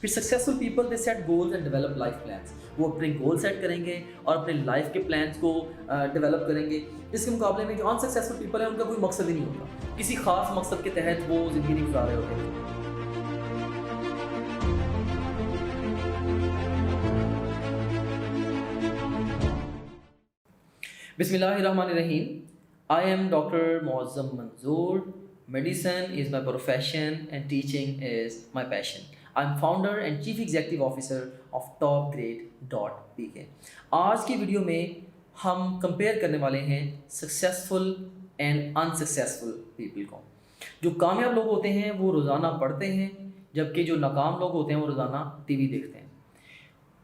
پھر successful people they set goals and develop life plans. وہ اپنے گول سیٹ کریں گے اور اپنے لائف کے پلانس کو ڈیولپ کریں گے. اس کے مقابلے میں جو ان سکسیزفل پیپل ہیں ان کا کوئی مقصد ہی نہیں ہوتا, کسی خاص مقصد کے تحت وہ زندگی نہیں گزار رہے ہوتے. بسم اللہ الرحمن الرحیم. I am Dr. Muazzam Manzoor. Medicine is my profession and teaching is my passion. I'm founder and chief executive officer of topgrade.pk. آج کی ویڈیو میں ہم کمپیئر کرنے والے ہیں سکسیزفل اینڈ انسکسیزفل پیپل کو. جو کامیاب لوگ ہوتے ہیں وہ روزانہ پڑھتے ہیں, جبکہ جو ناکام لوگ ہوتے ہیں وہ روزانہ ٹی وی دیکھتے ہیں,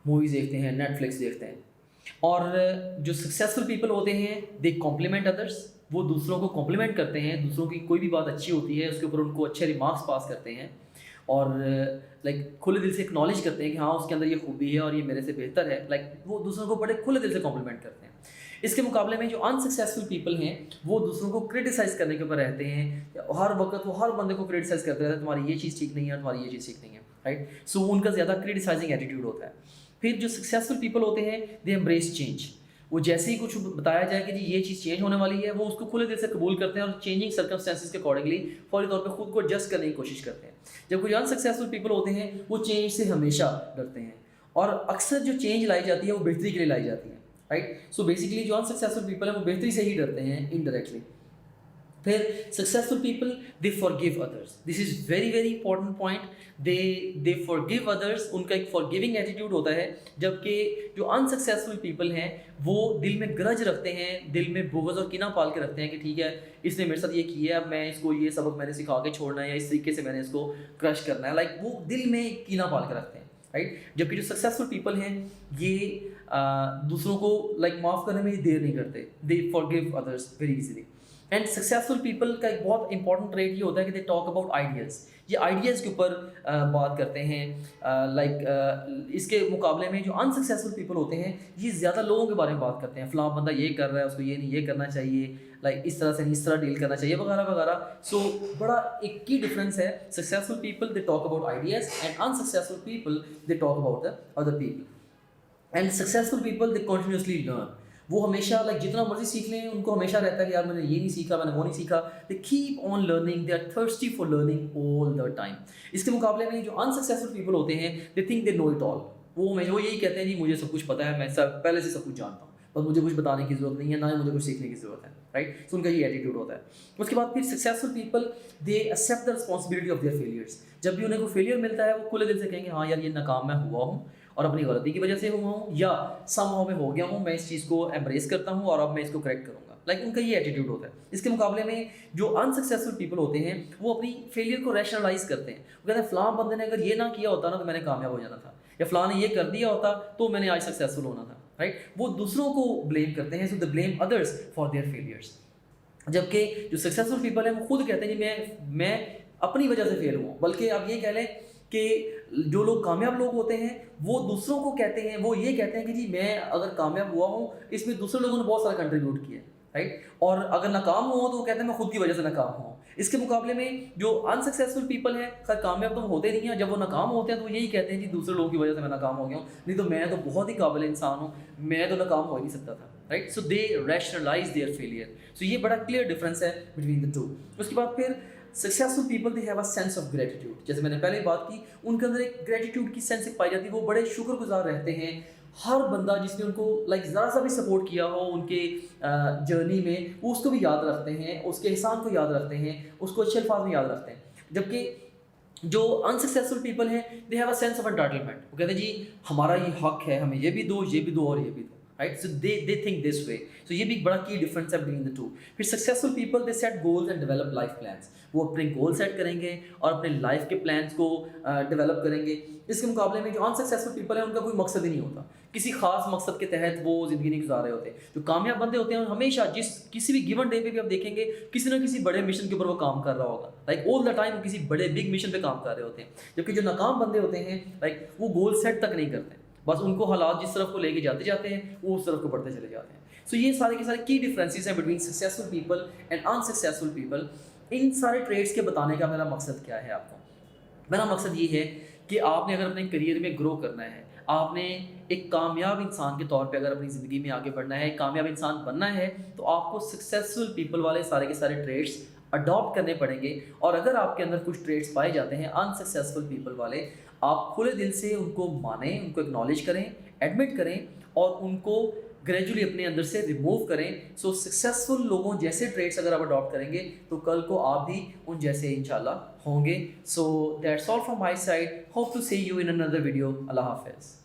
موویز دیکھتے ہیں, نیٹ فلکس دیکھتے ہیں. اور جو سکسیزفل پیپل ہوتے ہیں دے کمپلیمنٹ ادرس, وہ دوسروں کو کمپلیمنٹ کرتے ہیں, دوسروں کی کوئی بھی بات اچھی ہوتی ہے اس کے اوپر ان کو اچھے ریمارکس پاس کرتے ہیں اور کھلے دل سے اکنالج کرتے ہیں کہ ہاں اس کے اندر یہ خوبی ہے اور یہ میرے سے بہتر ہے. وہ دوسروں کو بڑے کھلے دل سے کمپلیمنٹ کرتے ہیں. اس کے مقابلے میں جو انسکسیزفل پیپل ہیں وہ دوسروں کو کرٹیسائز کرنے کے اوپر رہتے ہیں. ہر وقت وہ ہر بندے کو کرٹیسائز کرتے رہتے ہیں, تمہاری یہ چیز ٹھیک نہیں ہے, تمہاری یہ چیز ٹھیک نہیں ہے, رائٹ. سو ان کا زیادہ کرٹیسائزنگ ایٹیٹیوڈ ہوتا ہے. پھر جو سکسیزفل پیپل ہوتے ہیں دے ایمبریس چینج. وہ جیسے ہی کچھ بتایا جائے کہ جی یہ چیز چینج ہونے والی ہے وہ اس کو کھلے دل سے قبول کرتے ہیں اور چینجنگ سرکمسٹانسز کے اکارڈنگلی فوری طور پہ خود کو ایڈجسٹ کرنے کی کوشش کرتے ہیں. جب کوئی انسکسیزفل پیپل ہوتے ہیں وہ چینج سے ہمیشہ ڈرتے ہیں اور اکثر جو چینج لائی جاتی ہے وہ بہتری کے لیے لائی جاتی ہے, رائٹ. سو بیسیکلی جو انسکسیزفل پیپل ہیں وہ بہتری سے ہی ڈرتے ہیں انڈائریکٹلی. پھر successful people they forgive others. This is very very important point. They forgive others. ان کا ایک فارگیونگ ایٹیٹیوڈ ہوتا ہے, جبکہ جو انسکسیزفل پیپل ہیں وہ دل میں گرج رکھتے ہیں, دل میں بغض اور کینہ پال کے رکھتے ہیں کہ ٹھیک ہے اس نے میرے ساتھ یہ کیا ہے, اب میں اس کو یہ سبق میں نے سکھا کے چھوڑنا ہے یا اس طریقے سے میں نے اس کو کرش کرنا ہے. وہ دل میں کینہ پال کے رکھتے ہیں, رائٹ. جبکہ جو سکسیزفل پیپل ہیں یہ دوسروں کو معاف کرنے میں دیر نہیں کرتے. They forgive others very easily. And successful people کا ایک بہت امپورٹنٹ ٹریٹ یہ ہوتا ہے کہ دے ٹاک اباؤٹ آئیڈیاز. یہ آئیڈیاز کے اوپر بات کرتے ہیں. اس کے مقابلے میں جو انسکسیزفل پیپل ہوتے ہیں یہ زیادہ لوگوں کے بارے میں بات کرتے ہیں. فلاں بندہ یہ کر رہا ہے, اس کو یہ نہیں یہ کرنا چاہیے, اس طرح سے نہیں اس طرح ڈیل کرنا چاہیے, وغیرہ وغیرہ. سو بڑا ایک کی ڈفرینس ہے. Successful people they talk about ideas and unsuccessful people they talk about the other people. And successful people they continuously learn. وہ ہمیشہ جتنا مرضی سیکھ لیں ان کو ہمیشہ رہتا ہے کہ یار میں نے یہ نہیں سیکھا, میں نے وہ نہیں سیکھا. They keep on learning, they are thirsty for learning all the time. اس کے مقابلے میں جو انسکسیزفل پیپل ہوتے ہیں they think they know it all. وہ یہی کہتے ہیں جی مجھے سب کچھ پتہ ہے, میں پہلے سے سب کچھ جانتا ہوں, بس مجھے کچھ بتانے کی ضرورت نہیں ہے, نہ ہی مجھے کچھ سیکھنے کی ضرورت ہے, رائٹ. سو ان کا یہ ایٹیٹیوڈ ہوتا ہے. اس کے بعد پھر successful people they accept the responsibility of their failures. جب بھی انہیں کوئی فیلیئر ملتا ہے وہ کھلے دل سے کہیں گے ہاں یار یہ ناکام میں ہوا ہوں اور اپنی غلطی کی وجہ سے ہوا ہوں, یا سم ہاؤ میں ہو گیا ہوں, میں اس چیز کو ایمبریس کرتا ہوں اور اب میں اس کو کریکٹ کروں گا. ان کا یہ ایٹیٹیوڈ ہوتا ہے. اس کے مقابلے میں جو انسکسیزفل پیپل ہوتے ہیں وہ اپنی فیلئر کو ریشنلائز کرتے ہیں. وہ کہتے ہیں فلاں بندے نے اگر یہ نہ کیا ہوتا نا تو میں نے کامیاب ہو جانا تھا, یا فلاں نے یہ کر دیا ہوتا تو میں نے آج سکسیزفل ہونا تھا, رائٹ. وہ دوسروں کو بلیم کرتے ہیں. So they blame others for their failures. جبکہ جو سکسیزفل پیپل ہیں وہ خود کہتے ہیں کہ میں اپنی وجہ سے فیل ہوا ہوں. بلکہ آپ یہ کہہ لیں کہ جو لوگ کامیاب لوگ ہوتے ہیں وہ دوسروں کو کہتے ہیں, وہ یہ کہتے ہیں کہ جی میں اگر کامیاب ہوا ہوں اس میں دوسرے لوگوں نے بہت سارا کنٹریبیوٹ کیا ہے, رائٹ. اور اگر ناکام ہوا تو وہ کہتے ہیں میں خود کی وجہ سے ناکام ہوا ہوں. اس کے مقابلے میں جو انسکسیزفل پیپل ہیں خیر کامیاب تو ہوتے نہیں ہیں, جب وہ ناکام ہوتے ہیں تو یہی کہتے ہیں جی دوسرے لوگوں کی وجہ سے میں ناکام ہو گیا ہوں, نہیں تو میں تو بہت ہی قابل انسان ہوں, میں تو ناکام ہو ہی نہیں سکتا تھا, right. So they rationalise their failure. So یہ بڑا کلیئر ڈفرینس ہے بٹوین دا ٹو. اس کے بعد پھر successful people they have a sense of gratitude. جیسے میں نے پہلے بات کی ان کے اندر ایک گریٹیٹیوڈ کی سینس ایک پائی جاتی ہے. وہ بڑے شکر گزار رہتے ہیں. ہر بندہ جس نے ان کو ذرا سا بھی سپورٹ کیا ہو ان کے جرنی میں وہ اس کو بھی یاد رکھتے ہیں, اس کے احسان کو یاد رکھتے ہیں, اس کو اچھے الفاظ میں یاد رکھتے ہیں. جبکہ جو انسکسیزفل پیپل ہیں دے have a sense of entitlement. وہ کہتے ہیں جی ہمارا یہ حق ہے, ہمیں یہ بھی دو, یہ بھی دو اور یہ بھی دو, right. So they think this وے. سو یہ بھی ایک بڑا کی ڈفرینس ہے بٹوین دا ٹو. پھر successful people they set goals and develop life plans. وہ اپنے گول سیٹ کریں گے اور اپنے لائف کے پلانس کو ڈیولپ کریں گے. اس کے مقابلے میں جو انسکسیزفل پیپل ہیں ان کا کوئی مقصد ہی نہیں ہوتا, کسی خاص مقصد کے تحت وہ زندگی نہیں گزار رہے ہوتے. جو کامیاب بندے ہوتے ہیں ہمیشہ کسی بھی گیون ڈے پہ بھی آپ دیکھیں گے کسی نہ کسی بڑے مشن کے اوپر وہ کام کر رہا ہوگا. آل دا ٹائم کسی بڑے بگ مشن پہ کام کر رہے ہوتے ہیں. جبکہ جو ناکام بندے ہوتے ہیں وہ گول سیٹ تک نہیں کرتے, بس ان کو حالات جس طرف کو لے کے جاتے ہیں وہ اس طرف کو بڑھتے چلے جاتے ہیں. سو یہ سارے کے سارے کی ڈفرینسز ہیں between successful people and unsuccessful people. ان سارے ٹریٹس کے بتانے کا میرا مقصد کیا ہے آپ کو؟ میرا مقصد یہ ہے کہ آپ نے اگر اپنے کریئر میں گرو کرنا ہے، آپ نے ایک کامیاب انسان کے طور پہ اگر اپنی زندگی میں آگے بڑھنا ہے، کامیاب انسان بننا ہے، تو آپ کو سکسیزفل پیپل والے سارے کے سارے ٹریٹس اڈاپٹ کرنے پڑیں گے. اور اگر آپ کے اندر کچھ ٹریٹس پائے جاتے ہیں انسکسیزفل پیپل والے، آپ کھلے دل سے ان کو مانیں، ان کو اکنالج کریں، ایڈمٹ کریں اور ان کو گریجولی اپنے اندر سے ریموو کریں. سو سکسیزفل لوگوں جیسے ٹریٹس اگر آپ اڈاپٹ کریں گے تو کل کو آپ بھی ان جیسے انشاءاللہ ہوں گے. So that's all from my side. Hope to see you in another video. اللہ حافظ.